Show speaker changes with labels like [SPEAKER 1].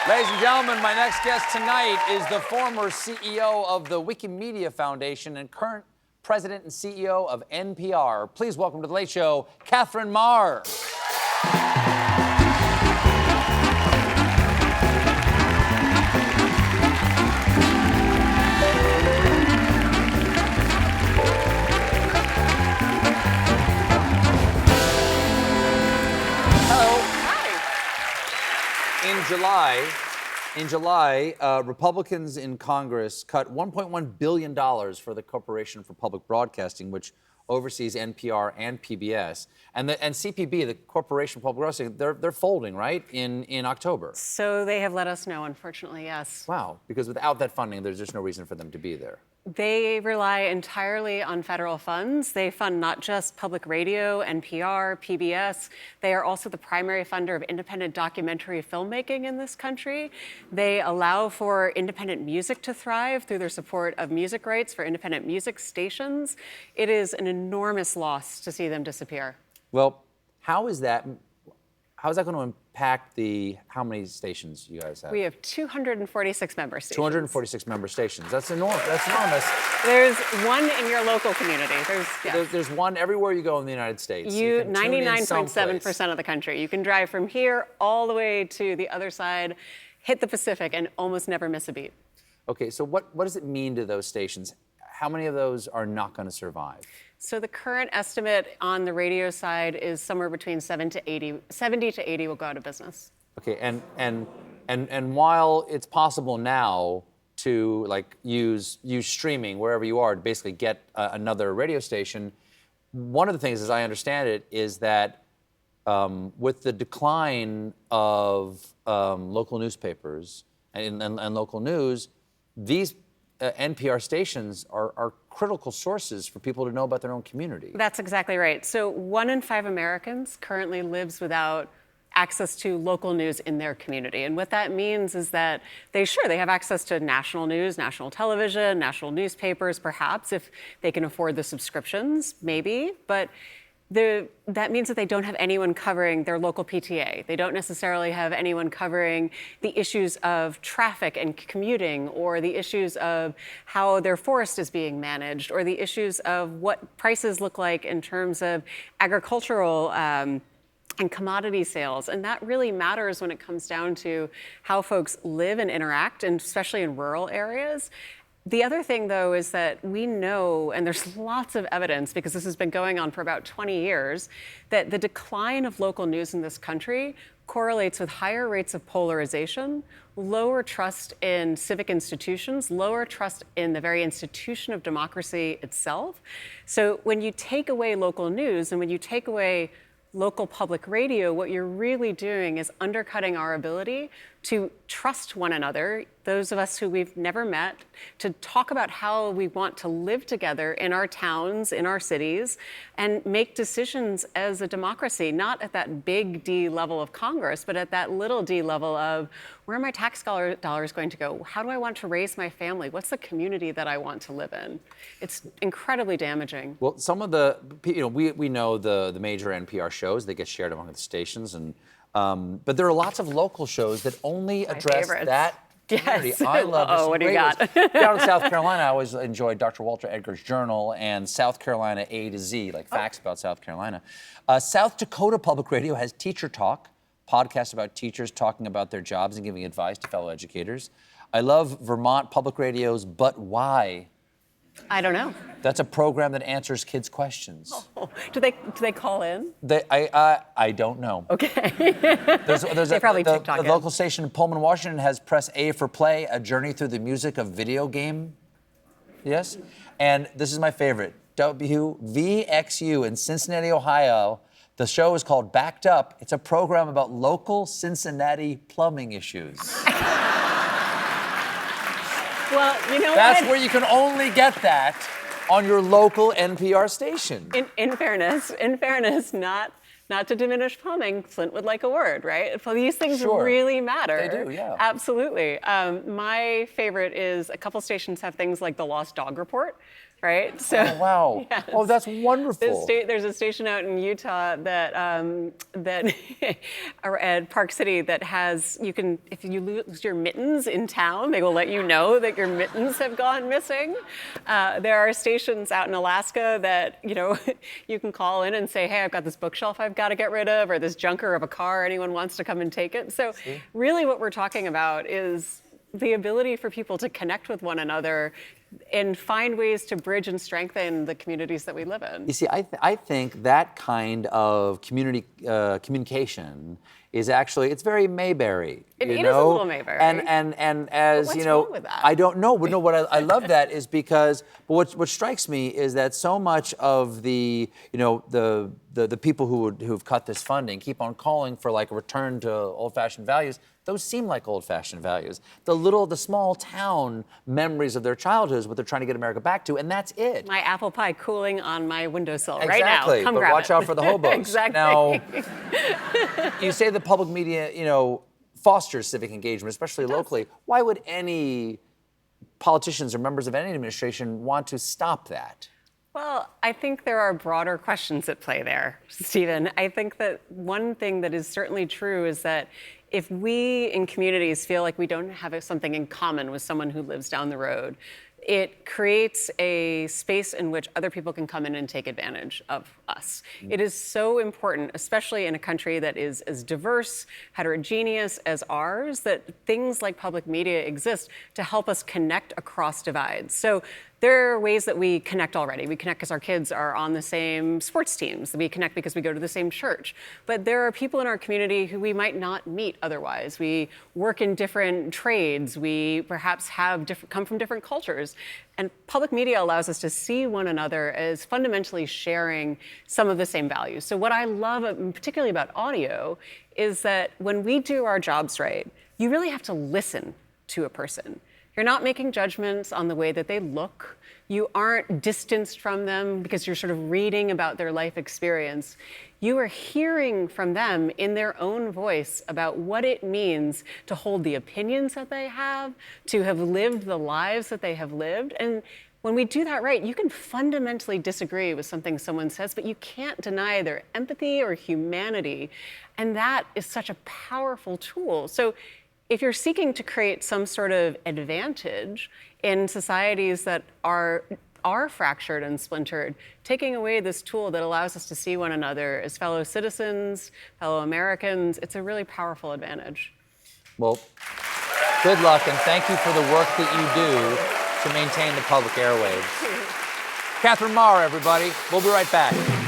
[SPEAKER 1] Ladies and gentlemen, my next guest tonight is the former CEO of the Wikimedia Foundation and current president and CEO of NPR. Please welcome to The Late Show, Katherine Maher. In July, Republicans in Congress cut $1.1 billion for the Corporation for Public Broadcasting, which oversees NPR and PBS. And CPB, the Corporation for Public Broadcasting, they're folding, right, in October.
[SPEAKER 2] So they have let us know, unfortunately, yes.
[SPEAKER 1] Wow, because without that funding, there's just no reason for them to be there.
[SPEAKER 2] They rely entirely on federal funds. They fund not just public radio, NPR, PBS. They are also the primary funder of independent documentary filmmaking in this country. They allow for independent music to thrive through their support of music rights for independent music stations. It is an enormous loss to see them disappear.
[SPEAKER 1] Well, how is that going to impact how many stations you guys have?
[SPEAKER 2] We have 246 member stations.
[SPEAKER 1] 246 member stations. That's enormous. That's enormous.
[SPEAKER 2] There's one in your local community.
[SPEAKER 1] There's one everywhere you go in the United States.
[SPEAKER 2] 99.7% of the country. You can drive from here all the way to the other side, hit the Pacific, and almost never miss a beat.
[SPEAKER 1] Okay, so what does it mean to those stations? How many of those are not going to survive?
[SPEAKER 2] So the current estimate on the radio side is somewhere between 70 to 80 will go out of business.
[SPEAKER 1] Okay, and while it's possible now to use streaming wherever you are to basically get another radio station, one of the things, as I understand it, is that with the decline of local newspapers and local news, these NPR stations are critical sources for people to know about their own community.
[SPEAKER 2] That's exactly right. So 1 in 5 Americans currently lives without access to local news in their community. And what that means is that they have access to national news, national television, national newspapers, perhaps, if they can afford the subscriptions, maybe. But that means that they don't have anyone covering their local PTA. They don't necessarily have anyone covering the issues of traffic and commuting, or the issues of how their forest is being managed, or the issues of what prices look like in terms of agricultural and commodity sales. And that really matters when it comes down to how folks live and interact, and especially in rural areas. The other thing, though, is that we know, and there's lots of evidence, because this has been going on for about 20 years, that the decline of local news in this country correlates with higher rates of polarization, lower trust in civic institutions, lower trust in the very institution of democracy itself. So when you take away local news and when you take away local public radio, what you're really doing is undercutting our ability to trust one another, those of us who we've never met, to talk about how we want to live together in our towns, in our cities, and make decisions as a democracy, not at that big D level of Congress, but at that little d level of where are my tax dollars going to go? How do I want to raise my family? What's the community that I want to live in? It's incredibly damaging.
[SPEAKER 1] Well, some of the, we know the major NPR shows, they get shared among the stations, and but there are lots of local shows that only address that community.
[SPEAKER 2] Yes.
[SPEAKER 1] I love this.
[SPEAKER 2] What do you got?
[SPEAKER 1] Down in South Carolina, I always enjoyed Dr. Walter Edgar's Journal and South Carolina A to Z, facts about South Carolina. South Dakota Public Radio has Teacher Talk, podcast about teachers talking about their jobs and giving advice to fellow educators. I love Vermont Public Radio's But Why?
[SPEAKER 2] I don't know.
[SPEAKER 1] That's a program that answers kids' questions.
[SPEAKER 2] Oh, do they call in?
[SPEAKER 1] I don't know.
[SPEAKER 2] Okay.
[SPEAKER 1] There's
[SPEAKER 2] they probably TikTok
[SPEAKER 1] a local station in Pullman, Washington has Press A for Play, a journey through the music of video game. Yes? And this is my favorite. WVXU in Cincinnati, Ohio. The show is called Backed Up. It's a program about local Cincinnati plumbing issues.
[SPEAKER 2] Well, you know
[SPEAKER 1] That's
[SPEAKER 2] what?
[SPEAKER 1] where you can only get that on your local NPR station.
[SPEAKER 2] In fairness, not to diminish plumbing, Flint would like a word, right? So these things really matter.
[SPEAKER 1] They do, yeah.
[SPEAKER 2] Absolutely. My favorite is a couple stations have things like the Lost Dog Report, right? So,
[SPEAKER 1] Oh, wow.
[SPEAKER 2] yes.
[SPEAKER 1] Oh, that's wonderful.
[SPEAKER 2] There's a station out in Utah that or at Park City that has, if you lose your mittens in town, they will let you know that your mittens have gone missing. There are stations out in Alaska that, you can call in and say, hey, I've got this bookshelf I've got to get rid of, or this junker of a car, anyone wants to come and take it. So really what we're talking about is the ability for people to connect with one another and find ways to bridge and strengthen the communities that we live in.
[SPEAKER 1] You see, I think that kind of communication is actually, it's very Mayberry.
[SPEAKER 2] It is a little Mayberry.
[SPEAKER 1] And as,
[SPEAKER 2] what's wrong with that?
[SPEAKER 1] I don't know. But no, what I love that is because, but what strikes me is that so much of the people who've cut this funding keep on calling for like a return to old-fashioned values. Those seem like old-fashioned values. The small town memories of their childhoods, what they're trying to get America back to, and that's it.
[SPEAKER 2] My apple pie cooling on my windowsill
[SPEAKER 1] Exactly,
[SPEAKER 2] right now. Come
[SPEAKER 1] but
[SPEAKER 2] grab
[SPEAKER 1] watch
[SPEAKER 2] it.
[SPEAKER 1] out for the hobos.
[SPEAKER 2] Exactly.
[SPEAKER 1] Now, you say the public media, fosters civic engagement, especially locally. Why would any politicians or members of any administration want to stop that?
[SPEAKER 2] Well, I think there are broader questions at play there, Stephen. I think that one thing that is certainly true is that if we in communities feel like we don't have something in common with someone who lives down the road, it creates a space in which other people can come in and take advantage of us. It is so important, especially in a country that is as diverse, heterogeneous as ours, that things like public media exist to help us connect across divides. So there are ways that we connect already. We connect because our kids are on the same sports teams. We connect because we go to the same church. But there are people in our community who we might not meet otherwise. We work in different trades. We perhaps come from different cultures. And public media allows us to see one another as fundamentally sharing some of the same values. So what I love, particularly about audio, is that when we do our jobs right, you really have to listen to a person. You're not making judgments on the way that they look. You aren't distanced from them because you're sort of reading about their life experience. You are hearing from them in their own voice about what it means to hold the opinions that they have, to have lived the lives that they have lived. And when we do that right, you can fundamentally disagree with something someone says, but you can't deny their empathy or humanity. And that is such a powerful tool. So if you're seeking to create some sort of advantage in societies that are fractured and splintered, taking away this tool that allows us to see one another as fellow citizens, fellow Americans, it's a really powerful advantage.
[SPEAKER 1] Well, good luck, and thank you for the work that you do to maintain the public airwaves. Katherine Maher, everybody. We'll be right back.